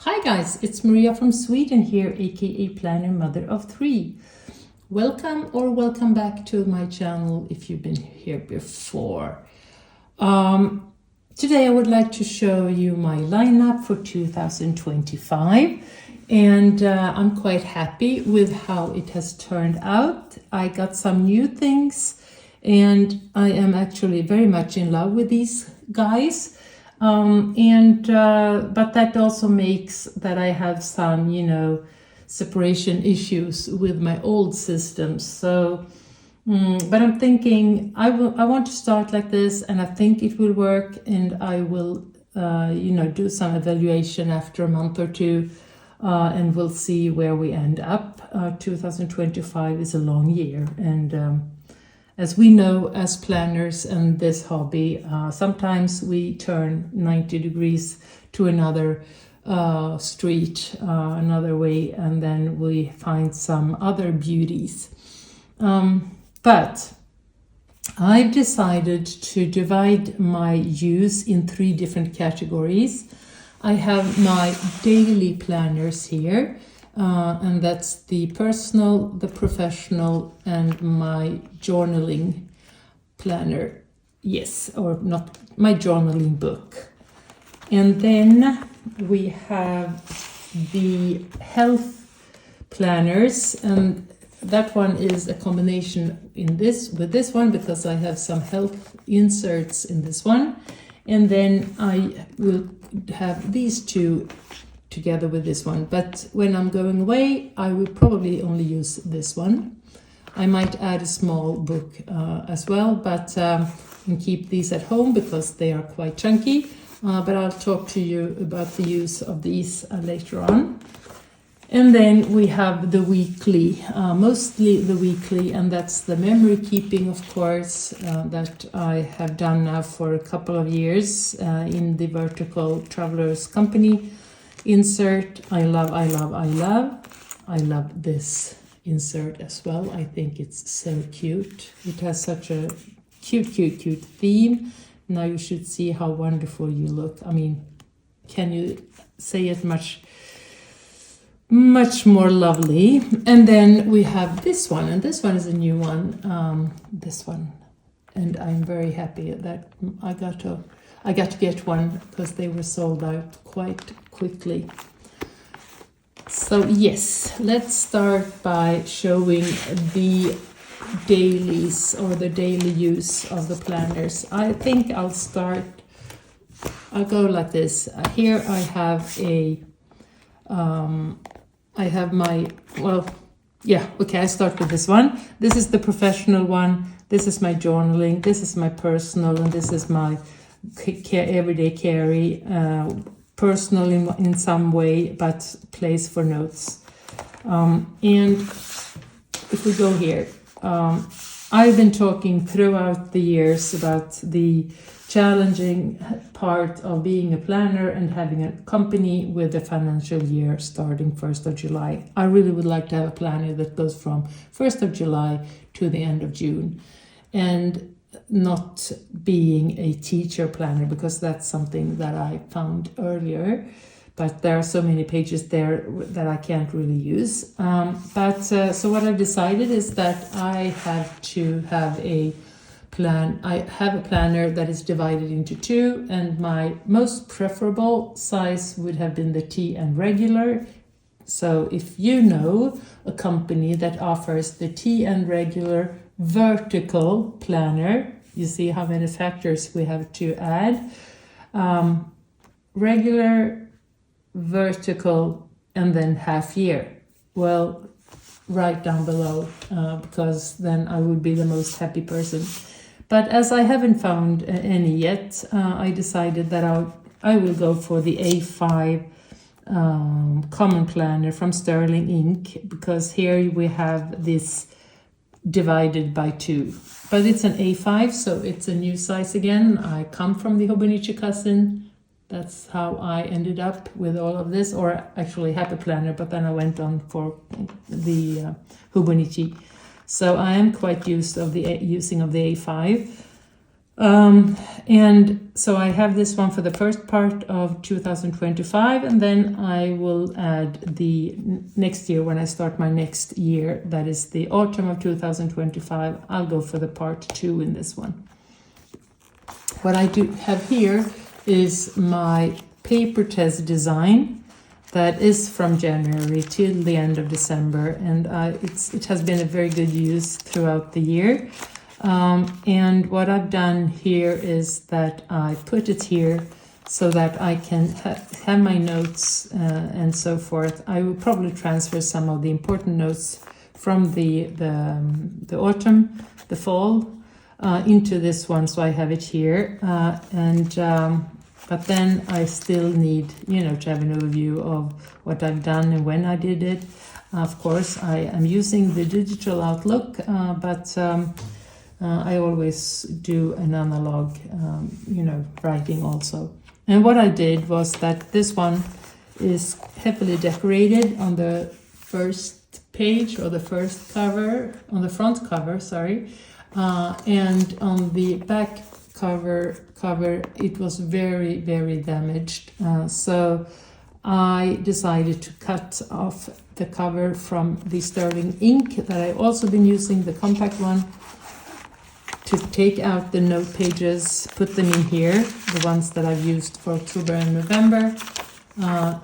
Hi guys, it's Maria from Sweden here, aka Planner Mother of Three. Welcome or welcome back to my channel if you've been here before. Today I would like to show you my lineup for 2025 and I'm quite happy with how it has turned out. I got some new things and I am actually very much in love with these guys. But that also makes that I have some, separation issues with my old systems. So, but I'm thinking I want to start like this, and I think it will work, and I will, do some evaluation after a month or two, and we'll see where we end up. 2025 is a long year, and as we know, as planners and this hobby, sometimes we turn 90 degrees to another street, another way, and then we find some other beauties. But I've decided to divide my use in 3 different categories. I have my daily planners here. And that's the personal, the professional, and my journaling planner. Yes, or not, my journaling book. And then we have the health planners, and that one is a combination with this one because I have some health inserts in this one. And then I will have these two together with this one, but when I'm going away I will probably only use this one. I might add a small book as well, but and keep these at home because they are quite chunky, but I'll talk to you about the use of these later on. And then we have the weekly, mostly the weekly, and that's the memory keeping, of course, that I have done now for a couple of years in the Vertical Travelers Company insert. I love this insert as well. I think it's so cute. It has such a cute theme. Now you should see how wonderful you look. I mean, can you say it much more lovely? And then we have this one, and this one is a new one, this one, and I'm very happy that I got to get one because they were sold out quite quickly. So yes, let's start by showing the dailies or the daily use of the planners. I think I'll go like this. Here I have I start with this one. This is the professional one. This is my journaling. This is my personal, and this is my everyday carry, personal in some way, but place for notes. And if we go here, I've been talking throughout the years about the challenging part of being a planner and having a company with a financial year starting 1st of July. I really would like to have a planner that goes from 1st of July to the end of June, and not being a teacher planner, because that's something that I found earlier, but there are so many pages there that I can't really use. So what I've decided is that I have to have a plan. I have a planner that is divided into 2, and my most preferable size would have been the T and regular. So if you know a company that offers the T and regular vertical planner, you see how many factors we have to add. Regular, vertical, and then half year. Well, right down below, because then I would be the most happy person. But as I haven't found any yet, I decided that I will go for the A5 common planner from Sterling Ink, because here we have this divided by 2. But it's an A5, so it's a new size again. I come from the Hobonichi cousin. That's how I ended up with all of this, or actually Happy Planner, but then I went on for the Hobonichi. So I am quite used of the using of the A5. And so I have this one for the first part of 2025, and then I will add the next year when I start my next year, that is the autumn of 2025. I'll go for the part 2 in this one. What I do have here is my paper test design that is from January till the end of December, and it has been a very good use throughout the year. And what I've done here is that I put it here so that I can have my notes and so forth. I will probably transfer some of the important notes from the autumn, the fall, into this one, so I have it here. But then I still need, to have an overview of what I've done and when I did it. Of course, I am using the digital Outlook, but I always do an analog, writing also. And what I did was that this one is heavily decorated on the first page, or the first cover, on the front cover, sorry. And on the back cover, it was very, very damaged. So I decided to cut off the cover from the sterling ink that I've also been using, the compact one, to take out the note pages, put them in here, the ones that I've used for October and November.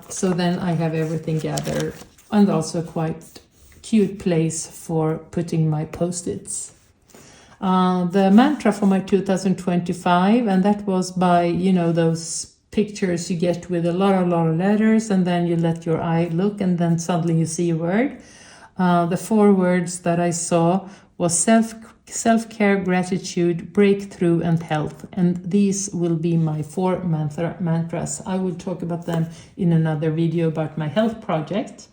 So then I have everything gathered, and also a quite cute place for putting my post-its. The mantra for my 2025, and that was by, those pictures you get with a lot of letters, and then you let your eye look, and then suddenly you see a word. The 4 words that I saw was self-care, gratitude, breakthrough, and health. And these will be my 4 mantras. I will talk about them in another video about my health project.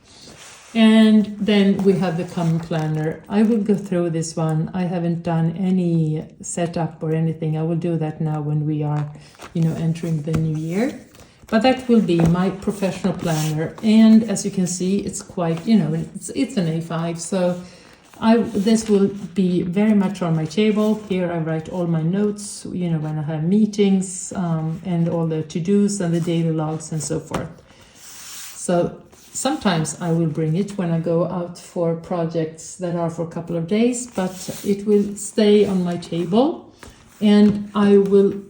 And then we have the common planner. I will go through this one. I haven't done any setup or anything. I will do that now when we are, entering the new year. But that will be my professional planner. And as you can see, it's quite, it's an A5. So this will be very much on my table. Here I write all my notes, when I have meetings, and all the to-dos and the daily logs and so forth. So sometimes I will bring it when I go out for projects that are for a couple of days, but it will stay on my table, and I will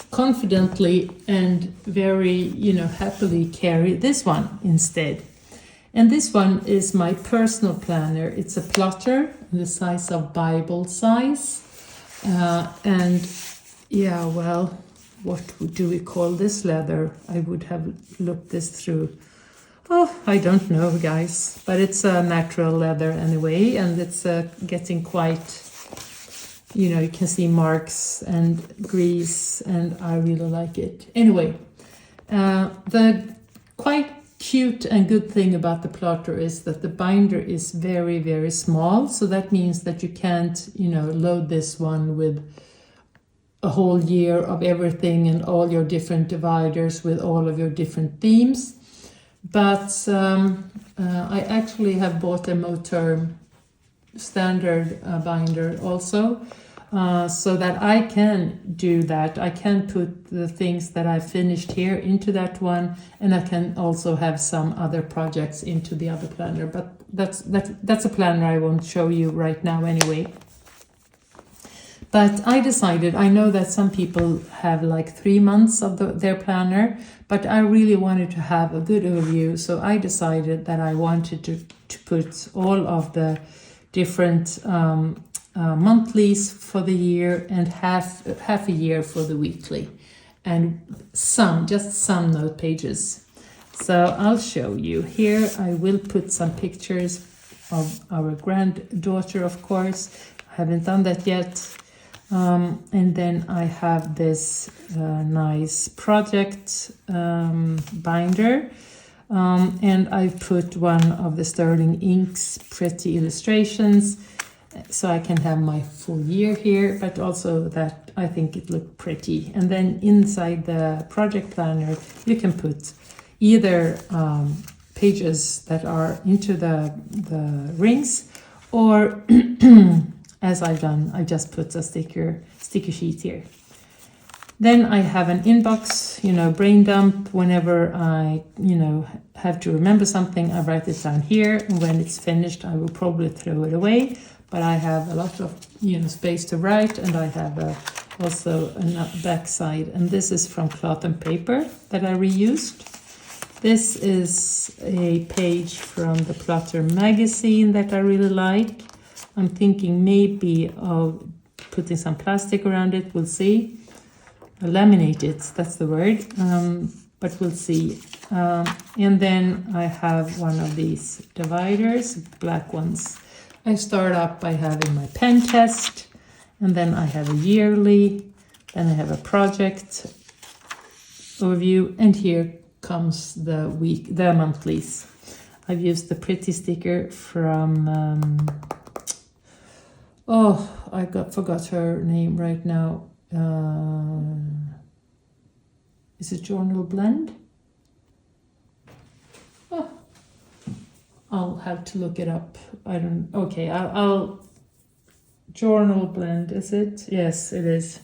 confidently and very, happily carry this one instead. And this one is my personal planner. It's a plotter the size of Bible size. What do we call this leather? I would have looked this through. Oh, I don't know, guys. But it's a natural leather anyway, and it's getting quite, you can see marks and grease, and I really like it. Anyway, the quite cute and good thing about the plotter is that the binder is very, very small. So that means that you can't, load this one with a whole year of everything and all your different dividers with all of your different themes. But I actually have bought a Moterm standard binder also, so that I can do that. I can put the things that I finished here into that one, and I can also have some other projects into the other planner. But that's a planner I won't show you right now anyway. But I decided, I know that some people have like 3 months of their planner, but I really wanted to have a good overview. So I decided that I wanted to put all of the different monthlies for the year and half a year for the weekly, and just some note pages. So I'll show you. Here I will put some pictures of our granddaughter, of course. I haven't done that yet. And then I have this nice project binder, and I put one of the sterling inks pretty illustrations, so I can have my full year here, but also that I think it looked pretty. And then inside the project planner you can put either pages that are into the rings, or as I've done, I just put a sticky sheet here. Then I have an inbox, you know, brain dump. Whenever I, you know, have to remember something, I write it down here. And when it's finished, I will probably throw it away. But I have a lot of, you know, space to write, and I have also a back side. And this is from cloth and paper that I reused. This is a page from the Plotter magazine that I really like. I'm thinking maybe of putting some plastic around it. We'll see. Laminate it, that's the word, but we'll see. And then I have one of these dividers, black ones. I start up by having my pen test, and then I have a yearly, then I have a project overview, and here comes the monthlies. I've used the pretty sticker from, I forgot her name right now. Is it Journal Blend? Oh, I'll have to look it up. Okay, I'll Journal Blend, is it? Yes, it is.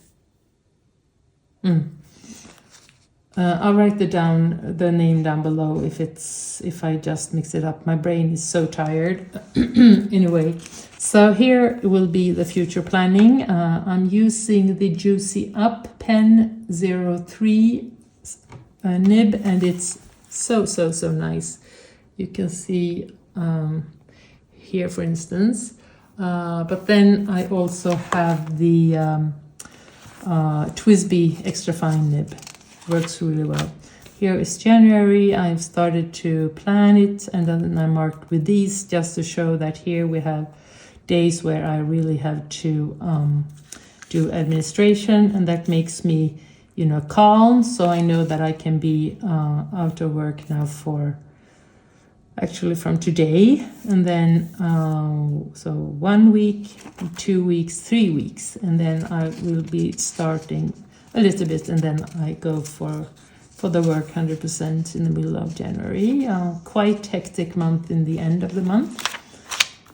I'll write the name down below if I just mix it up. My brain is so tired. Anyway, so here will be the future planning. I'm using the Juicy Up Pen 03 nib, and it's so nice. You can see here, for instance. But then I also have the TWSBI Extra Fine nib. Works really well. Here is January. I've started to plan it, and then I marked with these just to show that here we have days where I really have to do administration, and that makes me, you know, calm. So I know that I can be out of work now for actually from today, and then so 1 week, 2 weeks, 3 weeks, and then I will be starting a little bit, and then I go for the work 100% in the middle of January. Quite hectic month in the end of the month,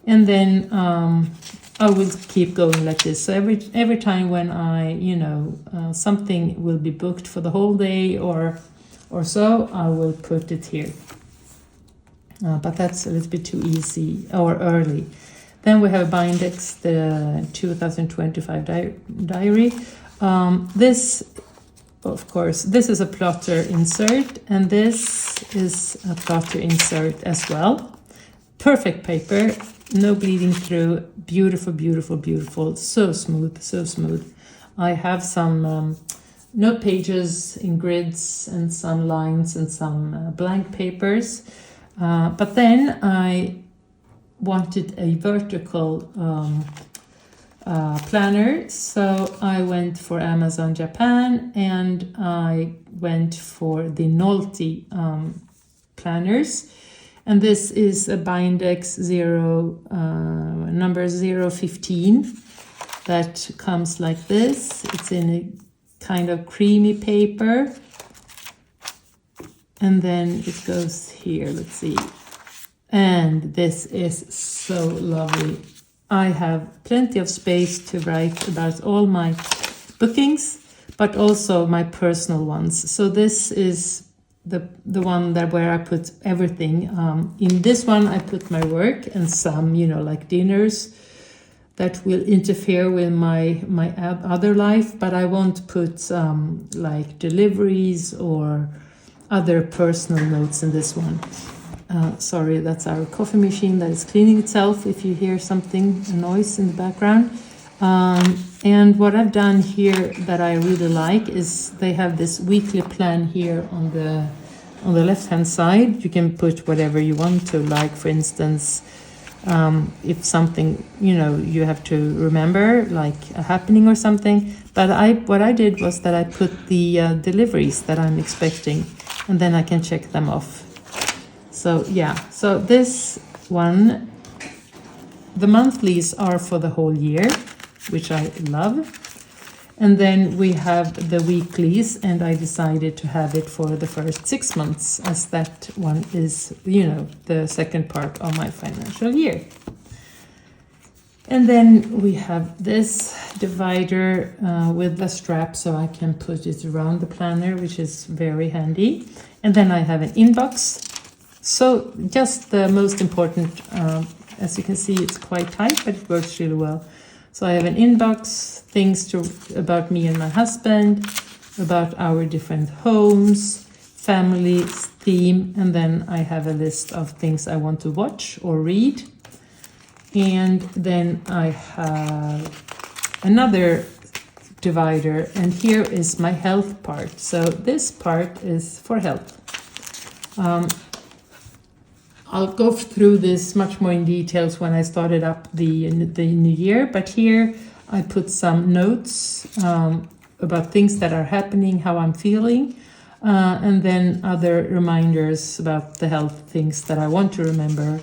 and then I will keep going like this. So every time when I, you know, something will be booked for the whole day or so, I will put it here. But that's a little bit too easy or early. Then we have Bindex, the 2025 diary. This, of course, this is a plotter insert, and this is a plotter insert as well. Perfect paper, no bleeding through, beautiful, beautiful, beautiful, so smooth. I have some note pages in grids and some lines and some blank papers, but then I wanted a vertical planner, so I went for Amazon Japan, and I went for the Nolte planners, and this is a Bindex number 015 that comes like this. It's in a kind of creamy paper, and then it goes here, let's see, and this is so lovely. I have plenty of space to write about all my bookings, but also my personal ones. So this is the one where I put everything. In this one, I put my work and some, you know, like dinners that will interfere with my other life, but I won't put like deliveries or other personal notes in this one. Sorry, that's our coffee machine that is cleaning itself if you hear something, a noise in the background. And what I've done here that I really like is they have this weekly plan here on the left-hand side. You can put whatever you want to, like, for instance, if something, you know, you have to remember, like a happening or something. But what I did was that I put the deliveries that I'm expecting, and then I can check them off. So yeah, so this one, the monthlies are for the whole year, which I love. And then we have the weeklies, and I decided to have it for the first 6 months, as that one is, you know, the second part of my financial year. And then we have this divider with a strap so I can put it around the planner, which is very handy. And then I have an inbox. So just the most important, as you can see, it's quite tight, but it works really well. So I have an inbox, things about me and my husband, about our different homes, family, theme, and then I have a list of things I want to watch or read. And then I have another divider, and here is my health part. So this part is for health. I'll go through this much more in details when I started up the new year, but here I put some notes about things that are happening, how I'm feeling, and then other reminders about the health things that I want to remember.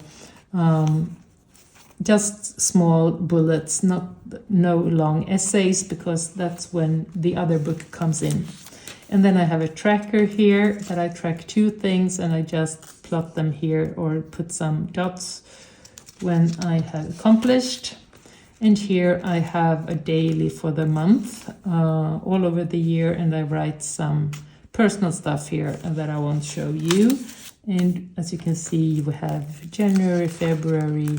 Just small bullets, no long essays, because that's when the other book comes in. And then I have a tracker here that I track 2 things, and I just plot them here or put some dots when I have accomplished. And here I have a daily for the month all over the year, and I write some personal stuff here that I won't show you. And as you can see, we have January, February,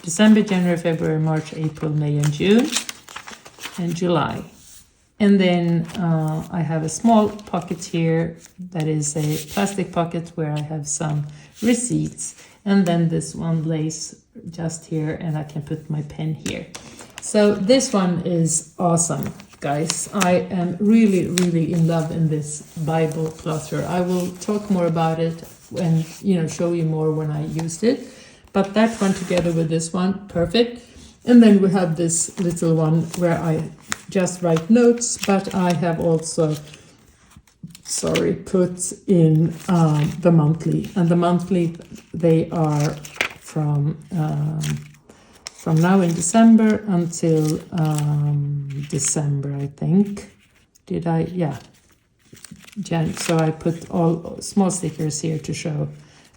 December, January, February, March, April, May, and June, and July. And then I have a small pocket here that is a plastic pocket where I have some receipts. And then this one lays just here, and I can put my pen here. So this one is awesome, guys. I am really, really in love in this Bible plotter. I will talk more about it and show you more when I used it. But that one together with this one, perfect. And then we have this little one where I just write notes, but I have also, put in the monthly. And the monthly, they are from now in December until December, I think. Did I? Yeah. So I put all small stickers here to show.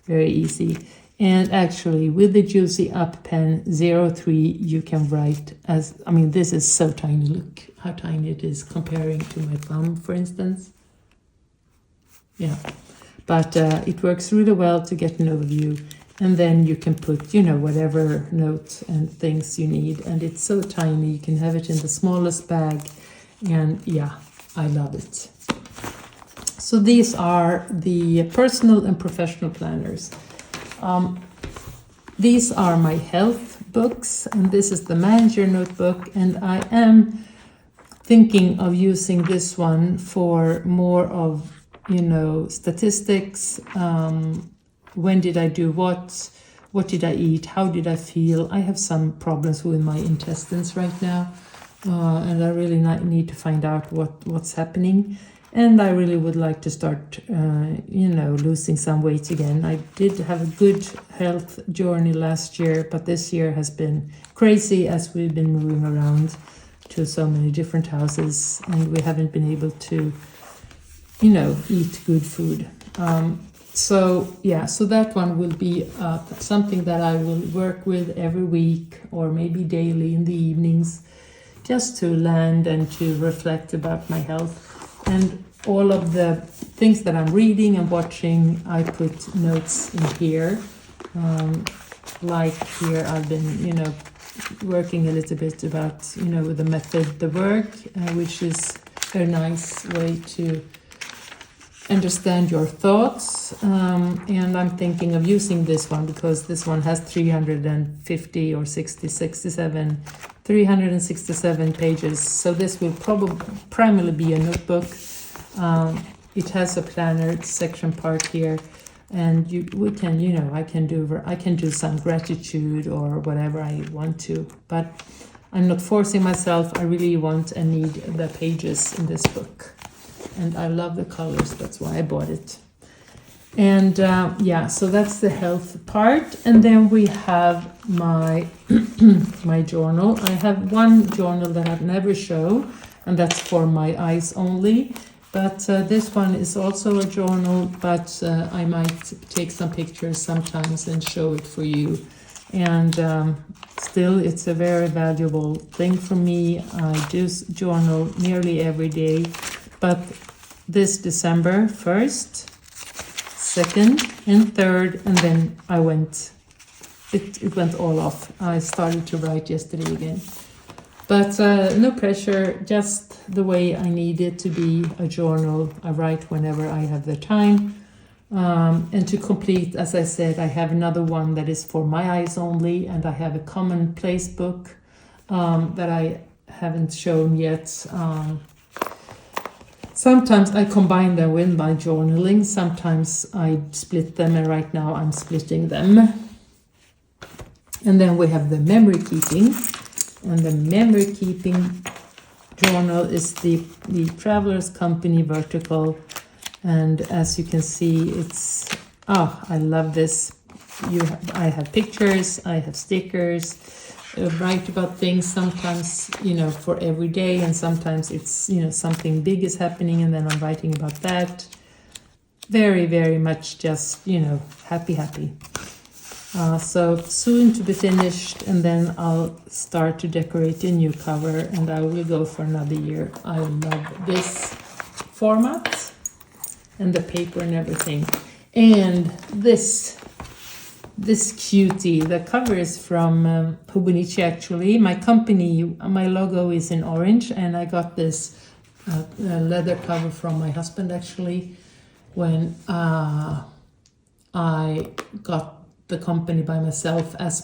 Very easy. And actually, with the Juicy Up pen 03, you can write this is so tiny. Look how tiny it is comparing to my thumb, for instance. Yeah, but it works really well to get an overview. And then you can put, whatever notes and things you need. And it's so tiny, you can have it in the smallest bag. And yeah, I love it. So these are the personal and professional planners. These are my health books, and this is the manager notebook, and I am thinking of using this one for more of, statistics. When did I do what did I eat, how did I feel? I have some problems with my intestines right now, and I really need to find out what's happening. And I really would like to start, losing some weight again. I did have a good health journey last year, but this year has been crazy as we've been moving around to so many different houses, and we haven't been able to, eat good food. So that one will be something that I will work with every week or maybe daily in the evenings, just to land and to reflect about my health. And all of the things that I'm reading and watching, I put notes in here. Like here, I've been, working a little bit about, the method, the work, which is a nice way to understand your thoughts. And I'm thinking of using this one because this one has 350 or 367 pages. So this will primarily be a notebook. It has a planner section part here, and I can do some gratitude or whatever I want to, but I'm not forcing myself. I really want and need the pages in this book, and I love the colors. That's why I bought it. And so that's the health part. And then we have my my journal. I have one journal that I've never shown, and that's for my eyes only. But this one is also a journal, but I might take some pictures sometimes and show it for you. And still, it's a very valuable thing for me. I do journal nearly every day, but this December 1st, 2nd, and 3rd, and then it went all off. I started to write yesterday again. But no pressure, just the way I need it to be a journal. I write whenever I have the time. And to complete, as I said, I have another one that is for my eyes only, and I have a commonplace book that I haven't shown yet. Sometimes I combine them with my journaling, sometimes I split them, and right now I'm splitting them. And then we have the memory keeping, and the memory keeping journal is the Traveler's Company Vertical. And as you can see, it's, I love this. I have pictures, I have stickers, write about things sometimes, for every day, and sometimes it's, something big is happening and then I'm writing about that. Very, very much just, happy. So soon to be finished, and then I'll start to decorate a new cover, and I will go for another year. I love this format and the paper and everything. And this cutie, the cover is from Hobonichi actually. My company, my logo is in orange, and I got this leather cover from my husband actually when I got the company by myself as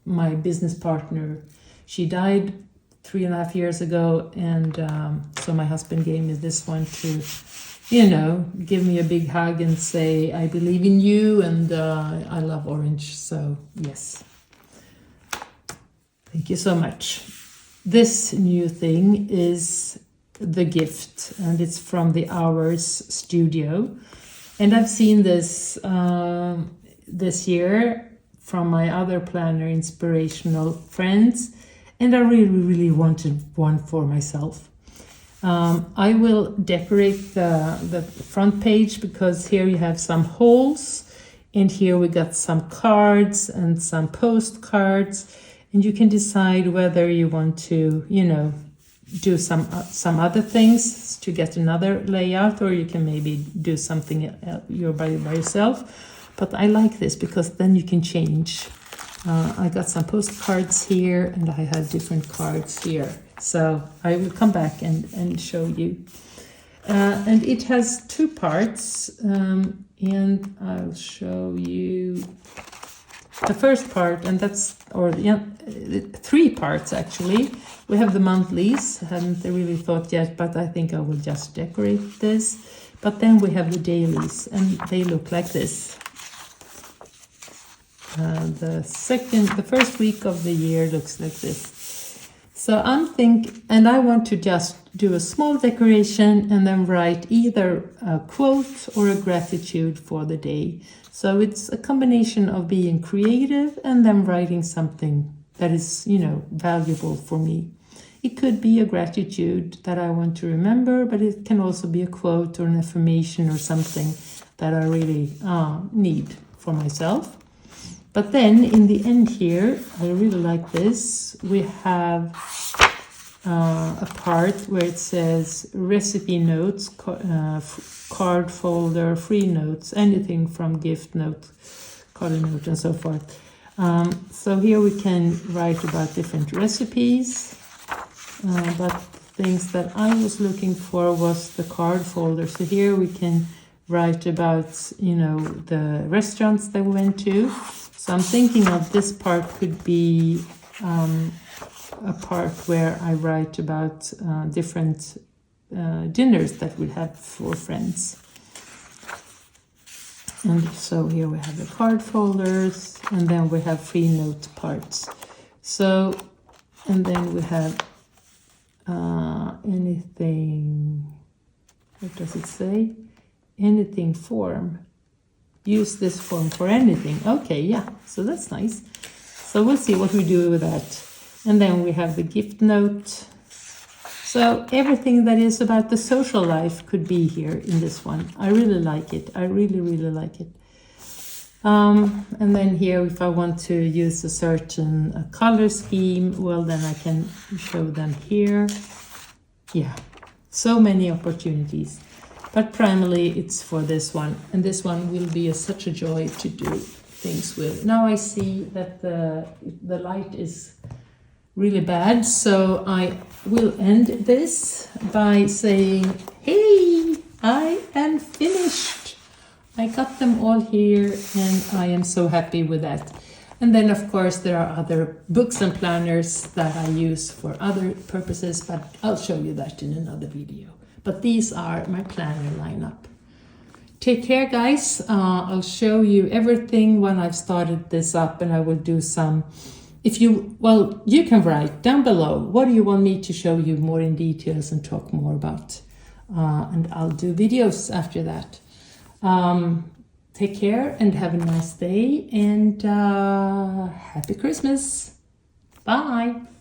my business partner. She died 3.5 years ago, and so my husband gave me this one to, give me a big hug and say, I believe in you, and I love orange, so yes. Thank you so much. This new thing is the gift, and it's from the Hours Studio. And I've seen this this year from my other planner inspirational friends, and I really wanted one for myself. I will decorate the front page, because here you have some holes, and here we got some cards and some postcards, and you can decide whether you want to, do some other things to get another layout, or you can maybe do something by yourself. But I like this because then you can change. I got some postcards here, and I have different cards here. So I will come back and show you. And it has 2 parts, and I'll show you the first part, and 3 parts actually. We have the monthlies. I haven't really thought yet, but I think I will just decorate this. But then we have the dailies, and they look like this. The first week of the year looks like this. So and I want to just do a small decoration and then write either a quote or a gratitude for the day. So it's a combination of being creative and then writing something that is, valuable for me. It could be a gratitude that I want to remember, but it can also be a quote or an affirmation or something that I really need for myself. But then in the end here, I really like this. We have a part where it says recipe notes, card folder, free notes, anything from gift note, card note, and so forth. So here we can write about different recipes. But things that I was looking for was the card folder. So here we can write about, the restaurants that we went to. So I'm thinking of this part could be a part where I write about different dinners that we have for friends. And so here we have the card folders, and then we have free note parts. So, and then we have anything, what does it say? Anything form. Use this form for anything. Okay, yeah, so that's nice. So we'll see what we do with that. And then we have the gift note. So everything that is about the social life could be here in this one. I really like it. I really like it. And then here, if I want to use a certain color scheme, well, then I can show them here. Yeah, so many opportunities. But primarily it's for this one. And this one will be such a joy to do things with. Now I see that the light is really bad. So I will end this by saying, hey, I am finished. I got them all here and I am so happy with that. And then of course there are other books and planners that I use for other purposes, but I'll show you that in another video. But these are my planner lineup. Take care, guys. I'll show you everything when I've started this up, and I will do some, you can write down below, what do you want me to show you more in details and talk more about? And I'll do videos after that. Take care and have a nice day, and happy Christmas. Bye.